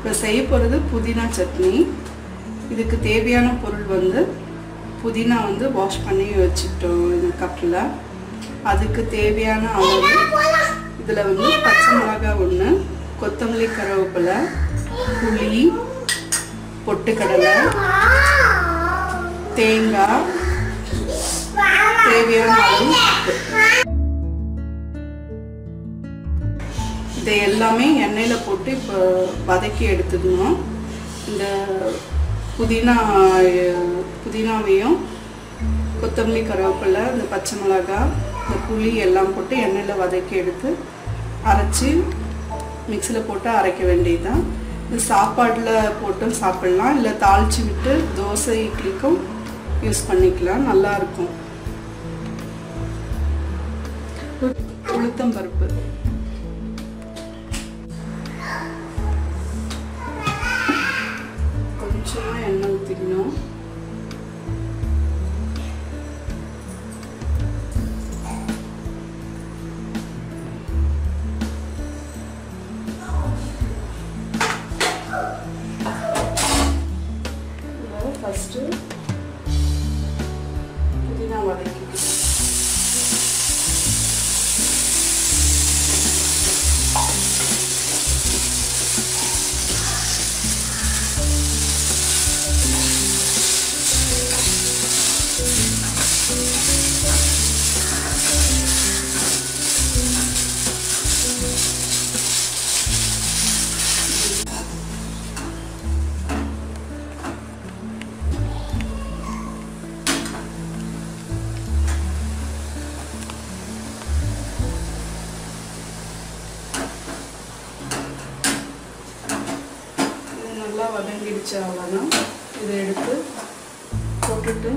இப்போ செய்ய போகிறது புதினா சட்னி. இதுக்கு தேவையான பொருள் வந்து புதினா வந்து வாஷ் பண்ணி வச்சுட்டோம் இந்த கப்பில். அதுக்கு தேவையான அளவு இதில் வந்து பச்சை மிளகாய் 1, கொத்தமல்லி கருவேப்பிலை, புளி, பொட்டுக்கடலை, தேங்காய், தேவையான அளவு இதை எல்லாமே எண்ணெயில் போட்டு இப்போ வதக்கி எடுத்துக்கணும். இந்த புதினாவையும் கொத்தமல்லி கருவேப்பிலை, இந்த பச்சை மிளகாய், இந்த புளி எல்லாம் போட்டு எண்ணெயில் வதக்கி எடுத்து அரைச்சி மிக்சியில் போட்டு அரைக்க வேண்டியதுதான். இது சாப்பாடில் போட்டும் சாப்பிட்லாம், இல்லை தாளித்து விட்டு தோசை இட்லிக்கும் யூஸ் பண்ணிக்கலாம், நல்லாயிருக்கும். உளுத்தம்பருப்பு கொஞ்சமாக எண்ணெய் ஊற்றிக்கணும். ஃபஸ்ட்டு புதினா வதக்கிக்கணும். நல்லா வதங்கிடுச்சு, அவ்வளோதான். இதை எடுத்து போட்டுட்டு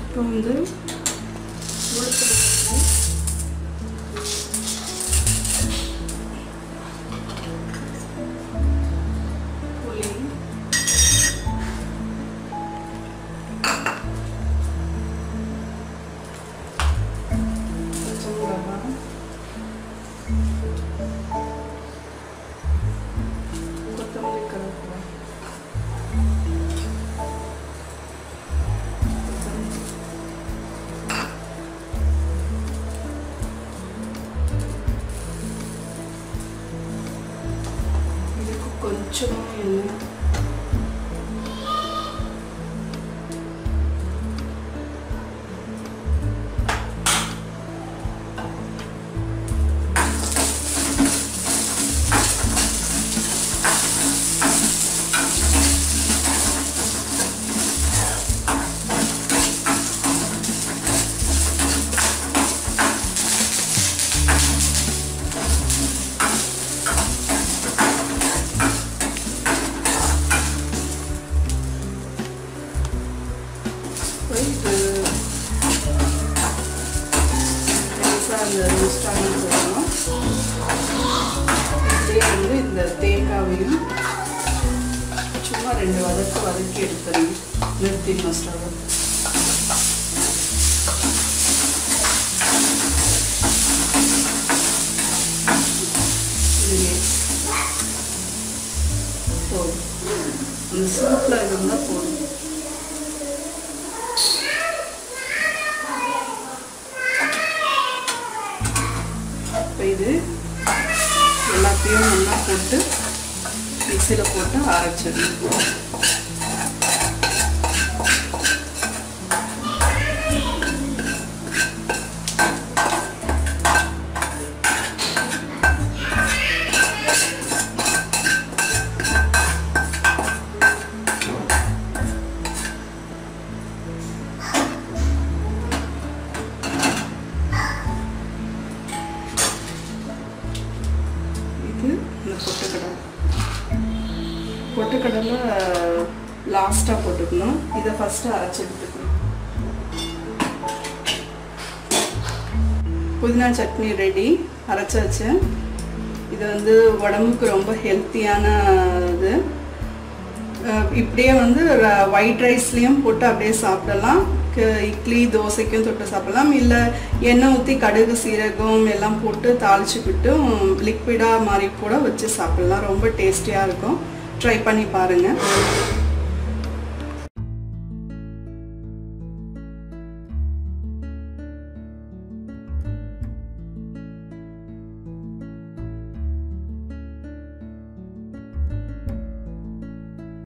இப்போ வந்து கொஞ்சமாக எண்ணெய், அந்த ரோஸ்டாக போடணும். இதே வந்து இந்த தேங்காவையும் சும்மா 2 வதக்கி எடுத்துறேன், நிறுத்திடணும் ஸ்டவ். போதும், அந்த சூப்பில் இருந்தால் போதும். இது எல்லாத்தையும் நல்லா போட்டு மிக்சியில் போட்டு அரைச்சிடணும். பொட்டுக்கடலை லாஸ்ட்டாக போட்டுக்கணும். இதை ஃபஸ்ட்டு அரைச்சி எடுத்துக்கணும். புதினா சட்னி ரெடி, அரைச்சாச்சு. இது வந்து உடம்புக்கு ரொம்ப ஹெல்த்தியான இது. இப்படியே வந்து ஒயிட் ரைஸ்லேயும் போட்டு அப்படியே சாப்பிடலாம். இட்லி தோசைக்கும் தொட்டு சாப்பிடலாம். இல்லை எண்ணெய் ஊற்றி கடுகு சீரகம் எல்லாம் போட்டு தாளிச்சுக்கிட்டும் லிக்விடாக மாதிரி கூட வச்சு சாப்பிடலாம். ரொம்ப டேஸ்டியாக இருக்கும். ட்ரை பண்ணி பாருங்கள்.